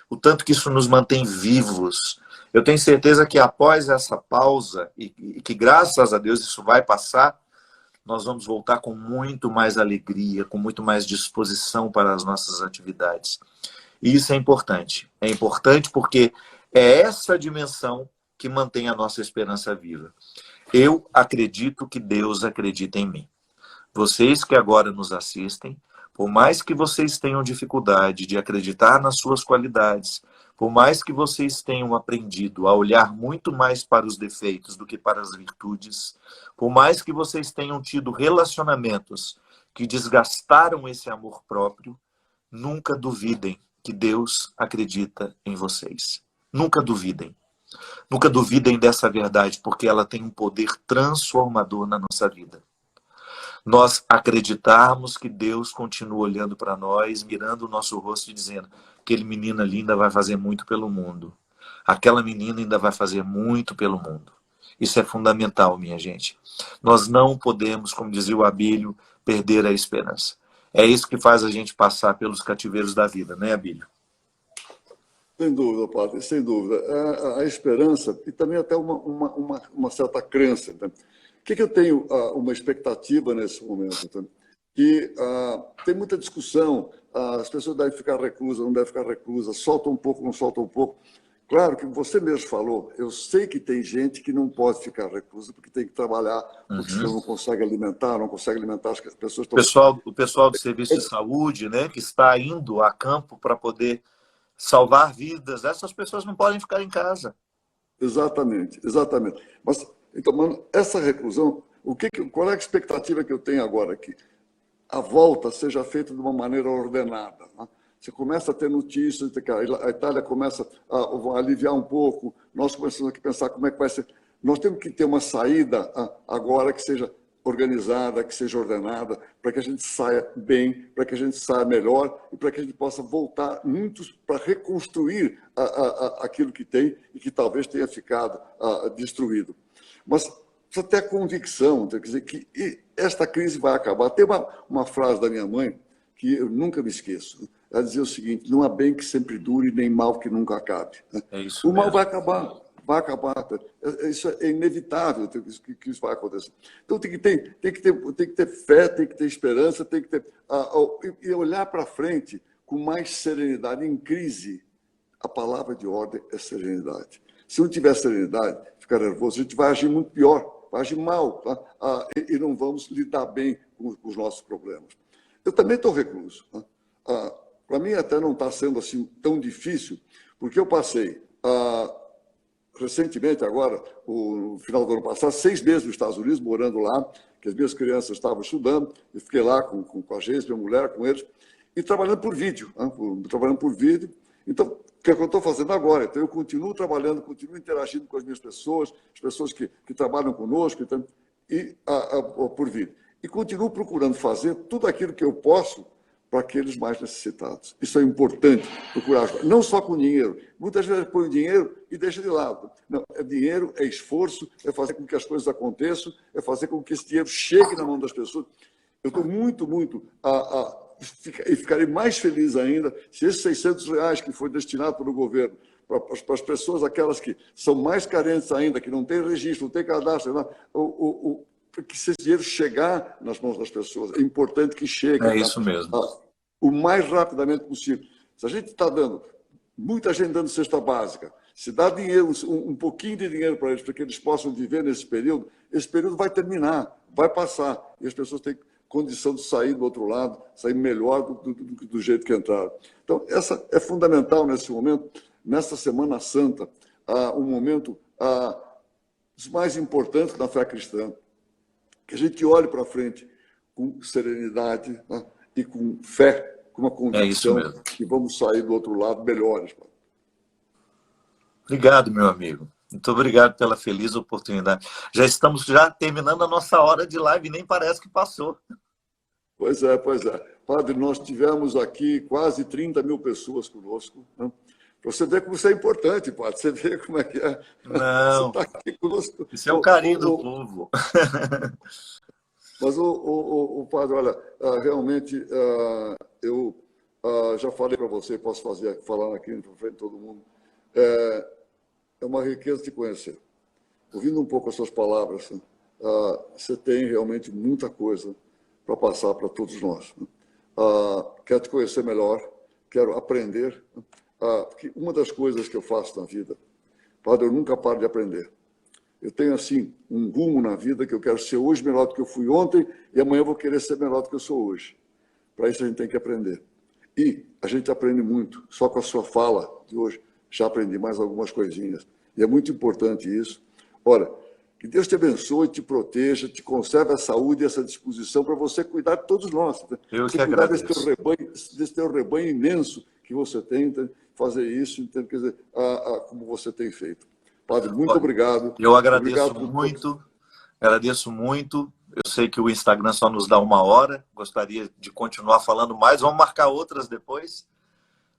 o tanto que isso nos mantém vivos. Eu tenho certeza que após essa pausa, e que graças a Deus isso vai passar, nós vamos voltar com muito mais alegria, com muito mais disposição para as nossas atividades. E isso é importante. É importante porque é essa dimensão que mantém a nossa esperança viva. Eu acredito que Deus acredita em mim. Vocês que agora nos assistem, por mais que vocês tenham dificuldade de acreditar nas suas qualidades, por mais que vocês tenham aprendido a olhar muito mais para os defeitos do que para as virtudes, por mais que vocês tenham tido relacionamentos que desgastaram esse amor próprio, nunca duvidem que Deus acredita em vocês. Nunca duvidem. Nunca duvidem dessa verdade, porque ela tem um poder transformador na nossa vida. Nós acreditarmos que Deus continua olhando para nós, mirando o nosso rosto e dizendo: aquele menino ali ainda vai fazer muito pelo mundo. Aquela menina ainda vai fazer muito pelo mundo. Isso é fundamental, minha gente. Nós não podemos, como dizia o Abílio, perder a esperança. É isso que faz a gente passar pelos cativeiros da vida, né, Abílio? Sem dúvida, padre, sem dúvida. A esperança e também até uma certa crença. Né? O que eu tenho uma expectativa nesse momento? Tá? Que tem muita discussão, as pessoas devem ficar reclusas, não devem ficar reclusas, soltam um pouco, não soltam um pouco. Claro que você mesmo falou, eu sei que tem gente que não pode ficar reclusa porque tem que trabalhar, porque senão não consegue alimentar as pessoas. O pessoal do serviço de saúde, né, que está indo a campo para poder salvar vidas, essas pessoas não podem ficar em casa. Exatamente, exatamente. Mas, então, essa reclusão, qual é a expectativa que eu tenho agora aqui? A volta seja feita de uma maneira ordenada. Né? Você começa a ter notícias de que a Itália começa a aliviar um pouco, nós começamos aqui a pensar como é que vai ser. Nós temos que ter uma saída agora que seja organizada, que seja ordenada, para que a gente saia bem, para que a gente saia melhor e para que a gente possa voltar muitos para reconstruir aquilo que tem e que talvez tenha ficado destruído. Mas precisa ter a convicção, quer dizer, que esta crise vai acabar. Tem uma frase da minha mãe que eu nunca me esqueço. Ela dizia o seguinte: não há bem que sempre dure, nem mal que nunca acabe. É isso o mal mesmo. vai acabar. Vai acabar. Isso é inevitável que isso vai acontecer. Então tem que ter fé, tem que ter esperança, tem que ter e olhar para frente com mais serenidade. Em crise, a palavra de ordem é serenidade. Se não tiver serenidade, ficar nervoso, a gente vai agir muito pior, vai agir mal, tá? E não vamos lidar bem com os nossos problemas. Eu também estou recluso. Tá? Para mim até não está sendo assim tão difícil, porque eu passei recentemente, agora, no final do ano passado, 6 meses nos Estados Unidos, morando lá, que as minhas crianças estavam estudando, eu fiquei lá com a gente, minha mulher, com eles, e trabalhando por vídeo. Então, o que eu estou fazendo agora? Então, eu continuo trabalhando, continuo interagindo com as minhas pessoas, as pessoas que trabalham conosco, por vídeo. E continuo procurando fazer tudo aquilo que eu posso para aqueles mais necessitados. Isso é importante, procurar ajudar. Não só com dinheiro. Muitas vezes põe o dinheiro e deixa de lado. Não, é dinheiro, é esforço, é fazer com que as coisas aconteçam, é fazer com que esse dinheiro chegue na mão das pessoas. Eu estou muito e ficarei mais feliz ainda se esses R$600 que foi destinado pelo governo para as pessoas, aquelas que são mais carentes ainda, que não têm registro, não têm cadastro, que esse dinheiro chegar nas mãos das pessoas. É importante que chegue. É isso mesmo. O mais rapidamente possível. Se a gente está dando, muita gente dando cesta básica, se dá dinheiro, um pouquinho de dinheiro para eles, para que eles possam viver nesse período, esse período vai terminar, vai passar. E as pessoas têm condição de sair do outro lado, sair melhor do jeito que entraram. Então, essa é fundamental nesse momento, nessa Semana Santa, um momento dos mais importantes da fé cristã. Que a gente olhe para frente com serenidade, né? E com fé, com uma convicção que vamos sair do outro lado melhores. Obrigado, meu amigo. Muito obrigado pela feliz oportunidade. Já estamos terminando a nossa hora de live, nem parece que passou. Pois é. Padre, nós tivemos aqui quase 30 mil pessoas conosco, né? Para você ver como isso é importante, padre. Você vê como é que é. Não, você tá aqui conosco. Isso é o carinho do povo. Mas, o padre, olha, realmente, eu já falei para você, posso falar aqui em frente de todo mundo, é uma riqueza te conhecer. Ouvindo um pouco as suas palavras, você tem realmente muita coisa para passar para todos nós. Quero te conhecer melhor, quero aprender. Porque uma das coisas que eu faço na vida, padre, eu nunca paro de aprender. Eu tenho, assim, um rumo na vida que eu quero ser hoje melhor do que eu fui ontem e amanhã eu vou querer ser melhor do que eu sou hoje. Para isso a gente tem que aprender. E a gente aprende muito. Só com a sua fala de hoje já aprendi mais algumas coisinhas. E é muito importante isso. Ora, que Deus te abençoe, te proteja, te conserve a saúde e essa disposição para você cuidar de todos nós. Né? Eu você que cuidar agradeço. desse teu rebanho imenso que você tem, fazer isso, quer dizer, como você tem feito. Padre, muito obrigado. Eu agradeço obrigado muito. Eu sei que o Instagram só nos dá 1 hora. Gostaria de continuar falando mais. Vamos marcar outras depois.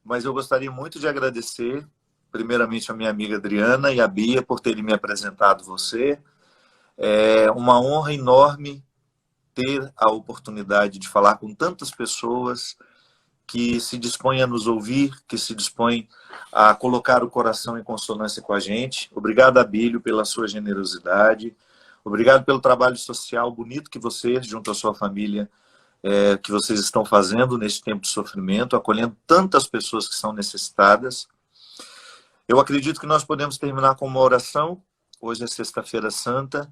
Mas eu gostaria muito de agradecer, primeiramente, a minha amiga Adriana e a Bia por terem me apresentado você. É uma honra enorme ter a oportunidade de falar com tantas pessoas que se dispõem a nos ouvir, que se dispõem a colocar o coração em consonância com a gente. Obrigado, Abílio, pela sua generosidade. Obrigado pelo trabalho social bonito que você, junto à sua família, que vocês estão fazendo nesse tempo de sofrimento, acolhendo tantas pessoas que são necessitadas. Eu acredito que nós podemos terminar com uma oração. Hoje é Sexta-feira Santa.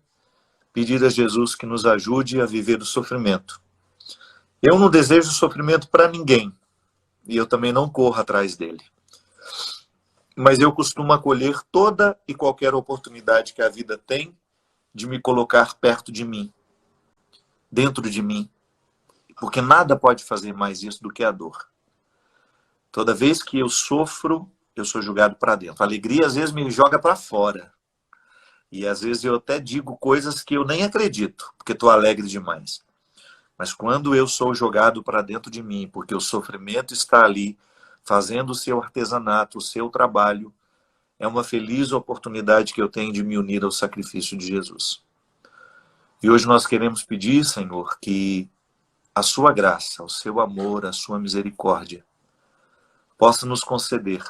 Pedir a Jesus que nos ajude a viver o sofrimento. Eu não desejo sofrimento para ninguém. E eu também não corro atrás dele. Mas eu costumo acolher toda e qualquer oportunidade que a vida tem de me colocar perto de mim, dentro de mim. Porque nada pode fazer mais isso do que a dor. Toda vez que eu sofro, eu sou jogado para dentro. A alegria, às vezes, me joga para fora. E às vezes eu até digo coisas que eu nem acredito, porque estou alegre demais. Mas quando eu sou jogado para dentro de mim, porque o sofrimento está ali, fazendo o seu artesanato, o seu trabalho, é uma feliz oportunidade que eu tenho de me unir ao sacrifício de Jesus. E hoje nós queremos pedir, Senhor, que a sua graça, o seu amor, a sua misericórdia possa nos conceder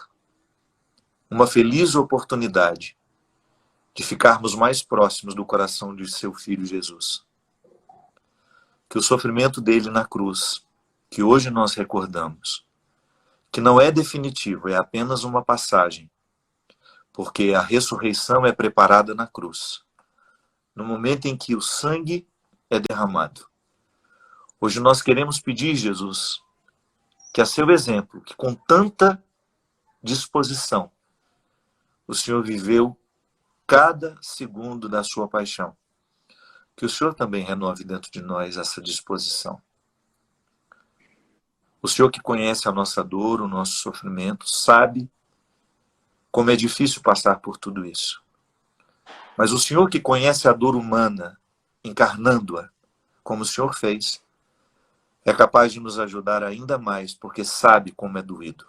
uma feliz oportunidade de ficarmos mais próximos do coração de seu Filho Jesus. Que o sofrimento dele na cruz, que hoje nós recordamos, que não é definitivo, é apenas uma passagem, porque a ressurreição é preparada na cruz, no momento em que o sangue é derramado. Hoje nós queremos pedir, Jesus, que a seu exemplo, que com tanta disposição, o Senhor viveu cada segundo da sua paixão, que o Senhor também renove dentro de nós essa disposição. O Senhor que conhece a nossa dor, o nosso sofrimento, sabe como é difícil passar por tudo isso. Mas o Senhor que conhece a dor humana, encarnando-a, como o Senhor fez, é capaz de nos ajudar ainda mais, porque sabe como é doído.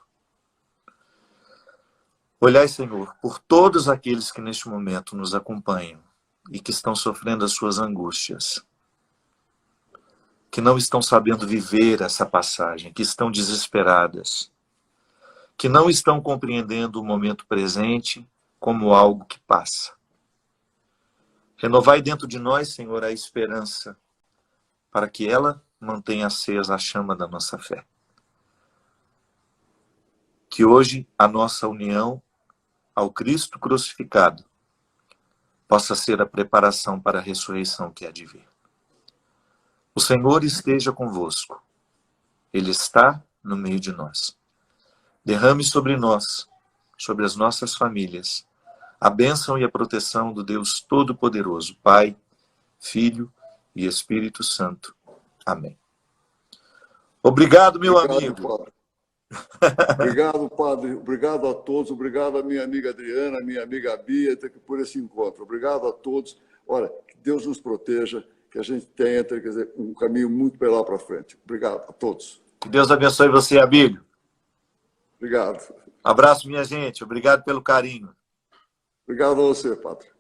Olhai, Senhor, por todos aqueles que neste momento nos acompanham e que estão sofrendo as suas angústias, que não estão sabendo viver essa passagem, que estão desesperadas, que não estão compreendendo o momento presente como algo que passa. Renovai dentro de nós, Senhor, a esperança, para que ela mantenha acesa a chama da nossa fé. Que hoje a nossa união ao Cristo crucificado possa ser a preparação para a ressurreição que há de vir. O Senhor esteja convosco. Ele está no meio de nós. Derrame sobre nós, sobre as nossas famílias, a bênção e a proteção do Deus Todo-Poderoso, Pai, Filho e Espírito Santo. Amém. Obrigado, meu amigo. Padre. Obrigado, Padre. Obrigado a todos. Obrigado à minha amiga Adriana, à minha amiga Bia, por esse encontro. Obrigado a todos. Olha, que Deus nos proteja, que a gente tenha, quer dizer, um caminho muito melhor para frente. Obrigado a todos. Que Deus abençoe você, Abílio. Obrigado. Abraço, minha gente. Obrigado pelo carinho. Obrigado a você, Padre.